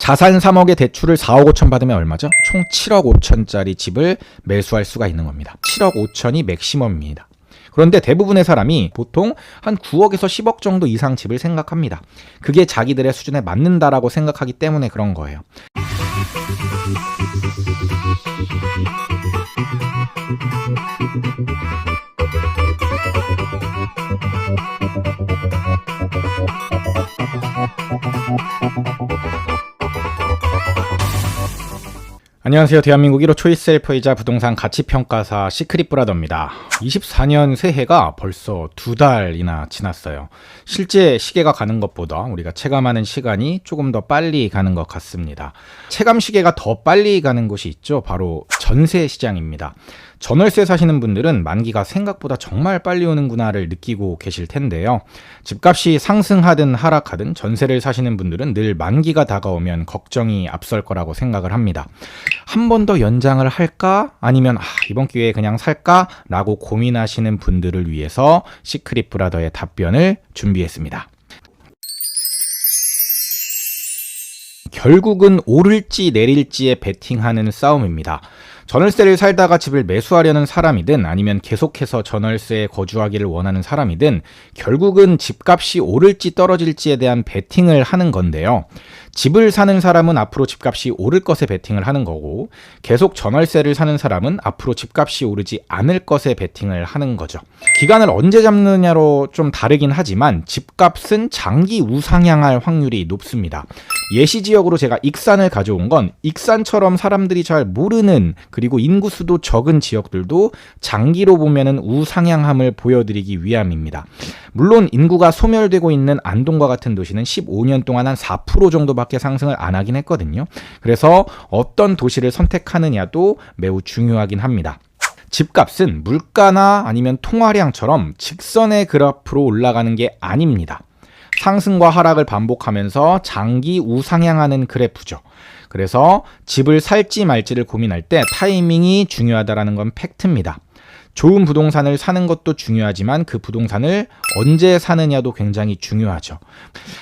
자산 3억에 대출을 4억 5천 받으면 얼마죠? 총 7억 5천짜리 집을 매수할 수가 있는 겁니다. 7억 5천이 맥시멈입니다. 그런데 대부분의 사람이 보통 한 9억에서 10억 정도 이상 집을 생각합니다. 그게 자기들의 수준에 맞는다라고 생각하기 때문에 그런 거예요. 안녕하세요. 대한민국 1호 초이스 셀프이자 부동산 가치평가사 시크릿브라더입니다. 24년 새해가 벌써 2달이나 지났어요. 실제 시계가 가는 것보다 우리가 체감하는 시간이 조금 더 빨리 가는 것 같습니다. 체감 시계가 더 빨리 가는 곳이 있죠. 바로 전세 시장입니다. 전월세 사시는 분들은 만기가 생각보다 정말 빨리 오는구나를 느끼고 계실 텐데요. 집값이 상승하든 하락하든 전세를 사시는 분들은 늘 만기가 다가오면 걱정이 앞설 거라고 생각을 합니다. 한 번 더 연장을 할까? 아니면 이번 기회에 그냥 살까? 라고 고민하시는 분들을 위해서 시크릿 브라더의 답변을 준비했습니다. 결국은 오를지 내릴지에 베팅하는 싸움입니다. 전월세를 살다가 집을 매수하려는 사람이든 아니면 계속해서 전월세에 거주하기를 원하는 사람이든 결국은 집값이 오를지 떨어질지에 대한 베팅을 하는 건데요. 집을 사는 사람은 앞으로 집값이 오를 것에 베팅을 하는 거고 계속 전월세를 사는 사람은 앞으로 집값이 오르지 않을 것에 베팅을 하는 거죠. 기간을 언제 잡느냐로 좀 다르긴 하지만 집값은 장기 우상향할 확률이 높습니다. 예시지역으로 제가 익산을 가져온 건 익산처럼 사람들이 잘 모르는 그리고 인구수도 적은 지역들도 장기로 보면은 우상향함을 보여드리기 위함입니다. 물론 인구가 소멸되고 있는 안동과 같은 도시는 15년 동안 한 4% 정도밖에 상승을 안 하긴 했거든요. 그래서 어떤 도시를 선택하느냐도 매우 중요하긴 합니다. 집값은 물가나 아니면 통화량처럼 직선의 그래프로 올라가는 게 아닙니다. 상승과 하락을 반복하면서 장기 우상향하는 그래프죠. 그래서 집을 살지 말지를 고민할 때 타이밍이 중요하다는 건 팩트입니다. 좋은 부동산을 사는 것도 중요하지만 그 부동산을 언제 사느냐도 굉장히 중요하죠.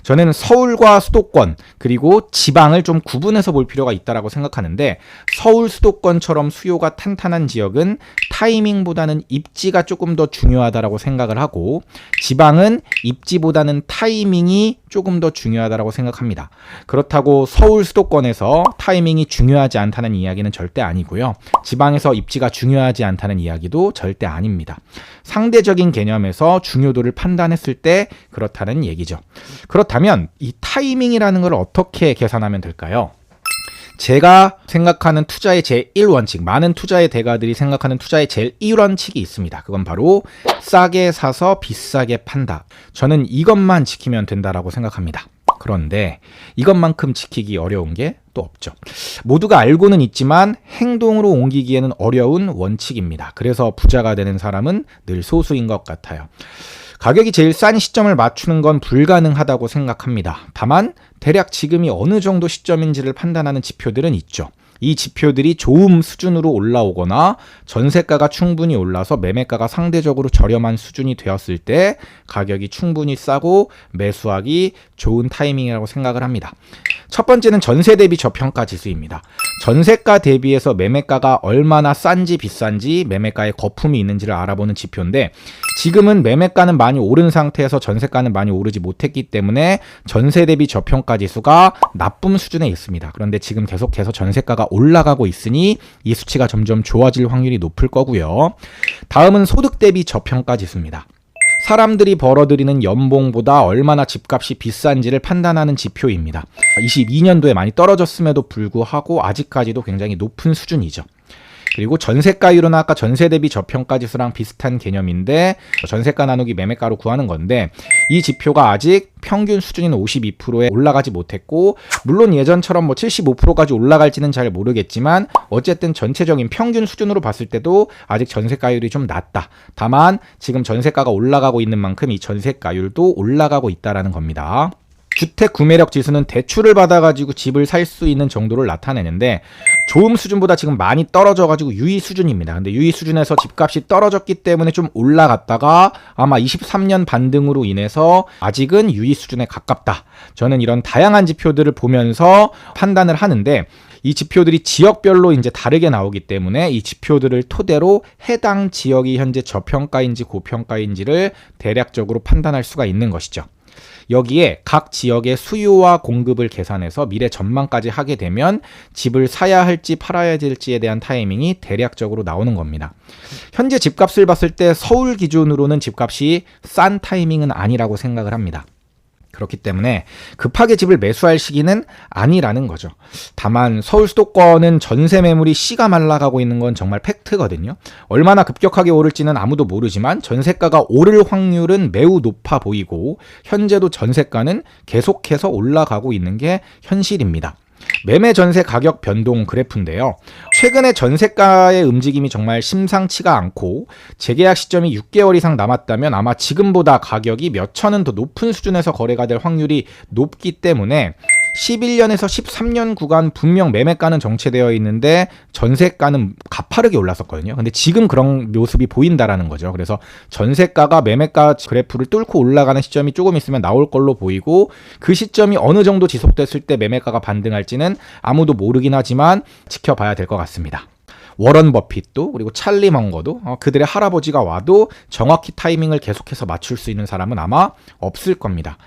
저는 서울과 수도권 그리고 지방을 좀 구분해서 볼 필요가 있다고 생각하는데 서울 수도권처럼 수요가 탄탄한 지역은 타이밍보다는 입지가 조금 더 중요하다고 생각을 하고 지방은 입지보다는 타이밍이 조금 더 중요하다고 생각합니다. 그렇다고 서울 수도권에서 타이밍이 중요하지 않다는 이야기는 절대 아니고요. 지방에서 입지가 중요하지 않다는 이야기도 절대 아닙니다. 상대적인 개념에서 중요도를 판단했을 때 그렇다는 얘기죠. 그렇다면 이 타이밍이라는 걸 어떻게 계산하면 될까요? 제가 생각하는 투자의 제1원칙, 많은 투자의 대가들이 생각하는 투자의 제1원칙이 있습니다. 그건 바로 싸게 사서 비싸게 판다. 저는 이것만 지키면 된다라고 생각합니다. 그런데 이것만큼 지키기 어려운 게 또 없죠. 모두가 알고는 있지만 행동으로 옮기기에는 어려운 원칙입니다. 그래서 부자가 되는 사람은 늘 소수인 것 같아요. 가격이 제일 싼 시점을 맞추는 건 불가능하다고 생각합니다. 다만 대략 지금이 어느 정도 시점인지를 판단하는 지표들은 있죠. 이 지표들이 좋음 수준으로 올라오거나 전세가가 충분히 올라서 매매가가 상대적으로 저렴한 수준이 되었을 때 가격이 충분히 싸고 매수하기 좋은 타이밍이라고 생각을 합니다. 첫 번째는 전세 대비 저평가 지수입니다. 전세가 대비해서 매매가가 얼마나 싼지 비싼지 매매가에 거품이 있는지를 알아보는 지표인데 지금은 매매가는 많이 오른 상태에서 전세가는 많이 오르지 못했기 때문에 전세 대비 저평가 지수가 나쁨 수준에 있습니다. 그런데 지금 계속해서 전세가가 올라가고 있으니 이 수치가 점점 좋아질 확률이 높을 거고요. 다음은 소득 대비 저평가 지수입니다. 사람들이 벌어들이는 연봉보다 얼마나 집값이 비싼지를 판단하는 지표입니다. 22년도에 많이 떨어졌음에도 불구하고 아직까지도 굉장히 높은 수준이죠. 그리고 전세가율은 아까 전세 대비 저평가 지수랑 비슷한 개념인데 전세가 나누기 매매가로 구하는 건데 이 지표가 아직 평균 수준인 52%에 올라가지 못했고 물론 예전처럼 75%까지 올라갈지는 잘 모르겠지만 어쨌든 전체적인 평균 수준으로 봤을 때도 아직 전세가율이 좀 낮다. 다만 지금 전세가가 올라가고 있는 만큼 이 전세가율도 올라가고 있다는 겁니다. 주택 구매력 지수는 대출을 받아가지고 집을 살 수 있는 정도를 나타내는데 좋음 수준보다 지금 많이 떨어져가지고 유의 수준입니다. 근데 유의 수준에서 집값이 떨어졌기 때문에 좀 올라갔다가 아마 23년 반등으로 인해서 아직은 유의 수준에 가깝다. 저는 이런 다양한 지표들을 보면서 판단을 하는데, 이 지표들이 지역별로 이제 다르게 나오기 때문에 이 지표들을 토대로 해당 지역이 현재 저평가인지 고평가인지를 대략적으로 판단할 수가 있는 것이죠. 여기에 각 지역의 수요와 공급을 계산해서 미래 전망까지 하게 되면 집을 사야 할지 팔아야 될지에 대한 타이밍이 대략적으로 나오는 겁니다. 현재 집값을 봤을 때 서울 기준으로는 집값이 싼 타이밍은 아니라고 생각을 합니다. 그렇기 때문에 급하게 집을 매수할 시기는 아니라는 거죠. 다만 서울 수도권은 전세 매물이 씨가 말라가고 있는 건 정말 팩트거든요. 얼마나 급격하게 오를지는 아무도 모르지만 전세가가 오를 확률은 매우 높아 보이고, 현재도 전세가는 계속해서 올라가고 있는 게 현실입니다. 매매 전세 가격 변동 그래프인데요. 최근에 전세가의 움직임이 정말 심상치가 않고, 재계약 시점이 6개월 이상 남았다면 아마 지금보다 가격이 몇천 원 더 높은 수준에서 거래가 될 확률이 높기 때문에 11년에서 13년 구간 분명 매매가는 정체되어 있는데 전세가는 가파르게 올랐었거든요. 근데 지금 그런 모습이 보인다라는 거죠. 그래서 전세가가 매매가 그래프를 뚫고 올라가는 시점이 조금 있으면 나올 걸로 보이고, 그 시점이 어느 정도 지속됐을 때 매매가가 반등할지는 아무도 모르긴 하지만 지켜봐야 될 것 같습니다. 워런 버핏도, 그리고 찰리 먼거도 그들의 할아버지가 와도 정확히 타이밍을 계속해서 맞출 수 있는 사람은 아마 없을 겁니다.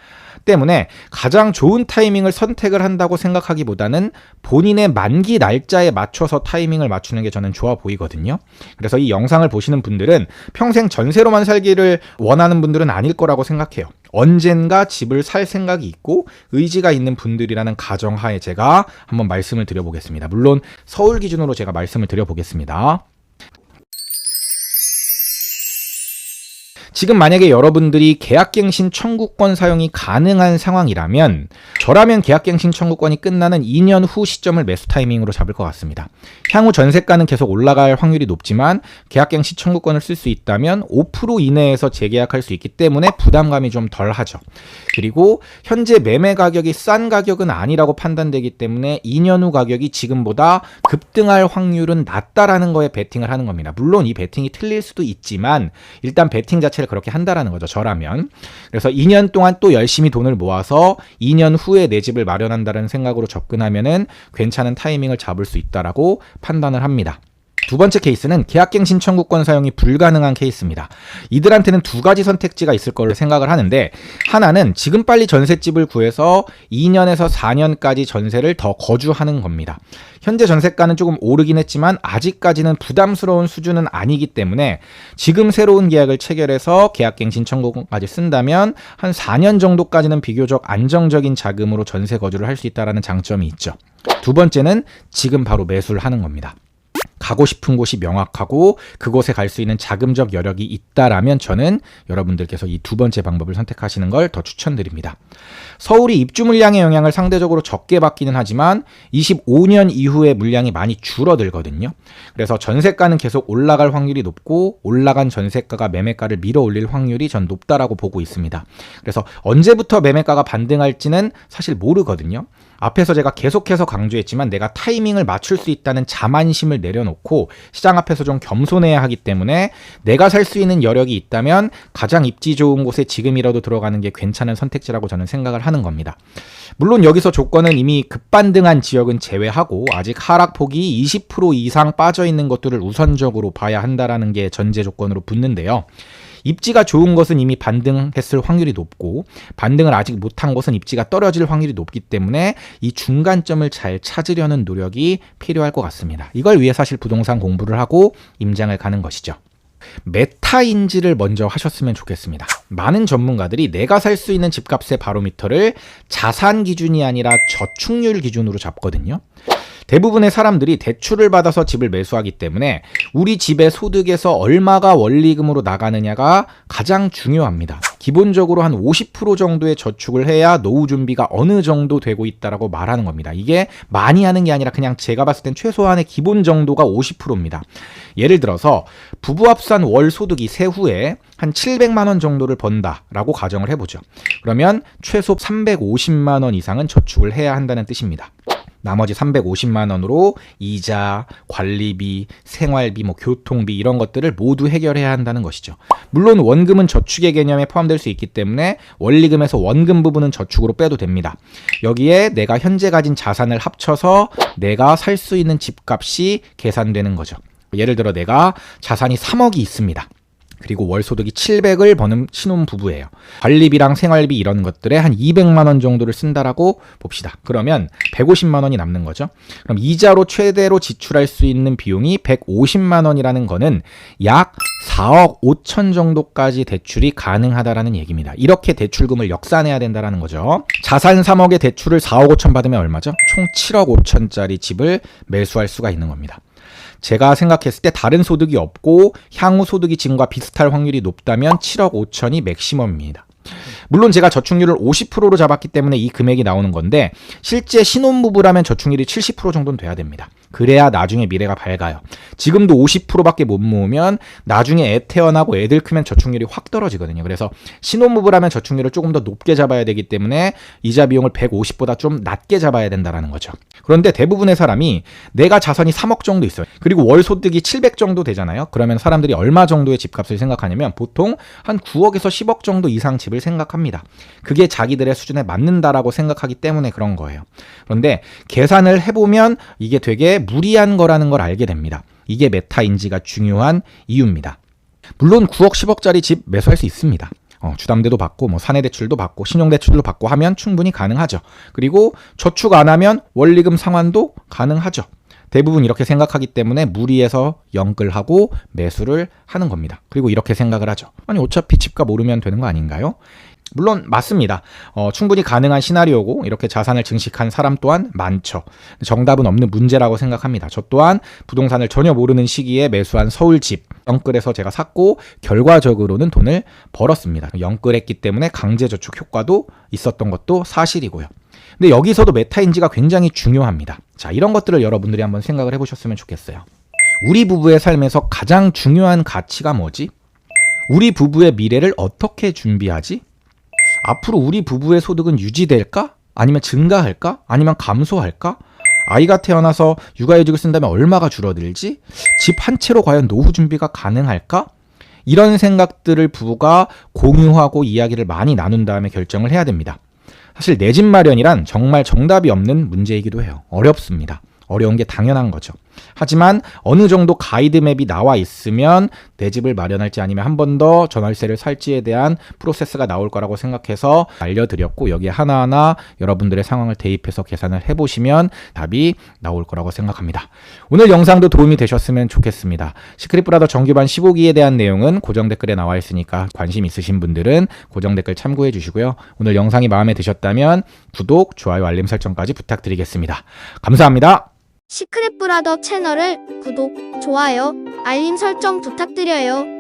때문에 가장 좋은 타이밍을 선택을 한다고 생각하기보다는 본인의 만기 날짜에 맞춰서 타이밍을 맞추는 게 저는 좋아 보이거든요. 그래서 이 영상을 보시는 분들은 평생 전세로만 살기를 원하는 분들은 아닐 거라고 생각해요. 언젠가 집을 살 생각이 있고 의지가 있는 분들이라는 가정하에 제가 한번 말씀을 드려보겠습니다. 물론 서울 기준으로 제가 말씀을 드려보겠습니다. 지금 만약에 여러분들이 계약갱신 청구권 사용이 가능한 상황이라면, 저라면 계약갱신 청구권이 끝나는 2년 후 시점을 매수 타이밍으로 잡을 것 같습니다. 향후 전세가는 계속 올라갈 확률이 높지만 계약갱신 청구권을 쓸 수 있다면 5% 이내에서 재계약할 수 있기 때문에 부담감이 좀 덜하죠. 그리고 현재 매매 가격이 싼 가격은 아니라고 판단되기 때문에 2년 후 가격이 지금보다 급등할 확률은 낮다라는 거에 베팅을 하는 겁니다. 물론 이 베팅이 틀릴 수도 있지만 일단 베팅 자체를 그렇게 한다라는 거죠, 저라면. 그래서 2년 동안 또 열심히 돈을 모아서 2년 후에 내 집을 마련한다는 생각으로 접근하면은 괜찮은 타이밍을 잡을 수 있다라고 판단을 합니다. 두 번째 케이스는 계약갱신 청구권 사용이 불가능한 케이스입니다. 이들한테는 두 가지 선택지가 있을 걸로 생각을 하는데, 하나는 지금 빨리 전셋집을 구해서 2년에서 4년까지 전세를 더 거주하는 겁니다. 현재 전세가는 조금 오르긴 했지만 아직까지는 부담스러운 수준은 아니기 때문에 지금 새로운 계약을 체결해서 계약갱신 청구권까지 쓴다면 한 4년 정도까지는 비교적 안정적인 자금으로 전세 거주를 할 수 있다는 장점이 있죠. 두 번째는 지금 바로 매수를 하는 겁니다. 가고 싶은 곳이 명확하고 그곳에 갈 수 있는 자금적 여력이 있다라면 저는 여러분들께서 이 두 번째 방법을 선택하시는 걸 더 추천드립니다. 서울이 입주 물량의 영향을 상대적으로 적게 받기는 하지만 25년 이후에 물량이 많이 줄어들거든요. 그래서 전세가는 계속 올라갈 확률이 높고 올라간 전세가가 매매가를 밀어 올릴 확률이 전 높다라고 보고 있습니다. 그래서 언제부터 매매가가 반등할지는 사실 모르거든요. 앞에서 제가 계속해서 강조했지만 내가 타이밍을 맞출 수 있다는 자만심을 내려놓고 시장 앞에서 좀 겸손해야 하기 때문에 내가 살 수 있는 여력이 있다면 가장 입지 좋은 곳에 지금이라도 들어가는 게 괜찮은 선택지라고 저는 생각을 하는 겁니다. 물론 여기서 조건은 이미 급반등한 지역은 제외하고 아직 하락폭이 20% 이상 빠져있는 것들을 우선적으로 봐야 한다라는 게 전제 조건으로 붙는데요. 입지가 좋은 것은 이미 반등했을 확률이 높고 반등을 아직 못한 것은 입지가 떨어질 확률이 높기 때문에 이 중간점을 잘 찾으려는 노력이 필요할 것 같습니다. 이걸 위해 사실 부동산 공부를 하고 임장을 가는 것이죠. 메타인지를 먼저 하셨으면 좋겠습니다. 많은 전문가들이 내가 살 수 있는 집값의 바로미터를 자산 기준이 아니라 저축률 기준으로 잡거든요. 대부분의 사람들이 대출을 받아서 집을 매수하기 때문에 우리 집의 소득에서 얼마가 원리금으로 나가느냐가 가장 중요합니다. 기본적으로 한 50% 정도의 저축을 해야 노후 준비가 어느 정도 되고 있다라고 말하는 겁니다. 이게 많이 하는 게 아니라 그냥 제가 봤을 땐 최소한의 기본 정도가 50%입니다. 예를 들어서 부부 합산 월 소득이 세후에 한 700만 원 정도를 번다라고 가정을 해보죠. 그러면 최소 350만 원 이상은 저축을 해야 한다는 뜻입니다. 나머지 350만 원으로 이자, 관리비, 생활비, 교통비 이런 것들을 모두 해결해야 한다는 것이죠. 물론 원금은 저축의 개념에 포함될 수 있기 때문에 원리금에서 원금 부분은 저축으로 빼도 됩니다. 여기에 내가 현재 가진 자산을 합쳐서 내가 살 수 있는 집값이 계산되는 거죠. 예를 들어 내가 자산이 3억이 있습니다. 그리고 월 소득이 700을 버는 신혼부부예요. 관리비랑 생활비 이런 것들에 한 200만 원 정도를 쓴다라고 봅시다. 그러면 150만 원이 남는 거죠. 그럼 이자로 최대로 지출할 수 있는 비용이 150만 원이라는 거는 약 4억 5천 정도까지 대출이 가능하다라는 얘기입니다. 이렇게 대출금을 역산해야 된다라는 거죠. 자산 3억의 대출을 4억 5천 받으면 얼마죠? 총 7억 5천짜리 집을 매수할 수가 있는 겁니다. 제가 생각했을 때 다른 소득이 없고 향후 소득이 지금과 비슷할 확률이 높다면 7억 5천이 맥시멈입니다. 물론 제가 저축률을 50%로 잡았기 때문에 이 금액이 나오는 건데 실제 신혼부부라면 저축률이 70% 정도는 돼야 됩니다. 그래야 나중에 미래가 밝아요. 지금도 50%밖에 못 모으면 나중에 애 태어나고 애들 크면 저축률이 확 떨어지거든요. 그래서 신혼부부라면 저축률을 조금 더 높게 잡아야 되기 때문에 이자 비용을 150보다 좀 낮게 잡아야 된다는 거죠. 그런데 대부분의 사람이 내가 자산이 3억 정도 있어요. 그리고 월 소득이 700 정도 되잖아요. 그러면 사람들이 얼마 정도의 집값을 생각하냐면 보통 한 9억에서 10억 정도 이상 집을 생각합니다. 그게 자기들의 수준에 맞는다라고 생각하기 때문에 그런 거예요. 그런데 계산을 해보면 이게 되게 무리한 거라는 걸 알게 됩니다. 이게 메타인지가 중요한 이유입니다. 물론 9억 10억짜리 집 매수할 수 있습니다. 주담대도 받고 사내대출도 받고 신용대출도 받고 하면 충분히 가능하죠. 그리고 저축 안 하면 원리금 상환도 가능하죠. 대부분 이렇게 생각하기 때문에 무리해서 영끌하고 매수를 하는 겁니다. 그리고 이렇게 생각을 하죠. 아니 어차피 집값 오르면 되는 거 아닌가요? 물론 맞습니다. 충분히 가능한 시나리오고 이렇게 자산을 증식한 사람 또한 많죠. 정답은 없는 문제라고 생각합니다. 저 또한 부동산을 전혀 모르는 시기에 매수한 서울집 영끌해서 제가 샀고 결과적으로는 돈을 벌었습니다. 영끌했기 때문에 강제저축 효과도 있었던 것도 사실이고요. 근데 여기서도 메타인지가 굉장히 중요합니다. 자, 이런 것들을 여러분들이 한번 생각을 해보셨으면 좋겠어요. 우리 부부의 삶에서 가장 중요한 가치가 뭐지? 우리 부부의 미래를 어떻게 준비하지? 앞으로 우리 부부의 소득은 유지될까? 아니면 증가할까? 아니면 감소할까? 아이가 태어나서 육아휴직을 쓴다면 얼마가 줄어들지? 집 한 채로 과연 노후 준비가 가능할까? 이런 생각들을 부부가 공유하고 이야기를 많이 나눈 다음에 결정을 해야 됩니다. 사실 내 집 마련이란 정말 정답이 없는 문제이기도 해요. 어렵습니다. 어려운 게 당연한 거죠. 하지만 어느 정도 가이드맵이 나와 있으면 내 집을 마련할지 아니면 한 번 더 전월세를 살지에 대한 프로세스가 나올 거라고 생각해서 알려드렸고 여기에 하나하나 여러분들의 상황을 대입해서 계산을 해보시면 답이 나올 거라고 생각합니다. 오늘 영상도 도움이 되셨으면 좋겠습니다. 시크릿브라더 정규반 15기에 대한 내용은 고정 댓글에 나와 있으니까 관심 있으신 분들은 고정 댓글 참고해 주시고요. 오늘 영상이 마음에 드셨다면 구독, 좋아요, 알림 설정까지 부탁드리겠습니다. 감사합니다. 시크릿브라더 채널을 구독, 좋아요, 알림 설정 부탁드려요.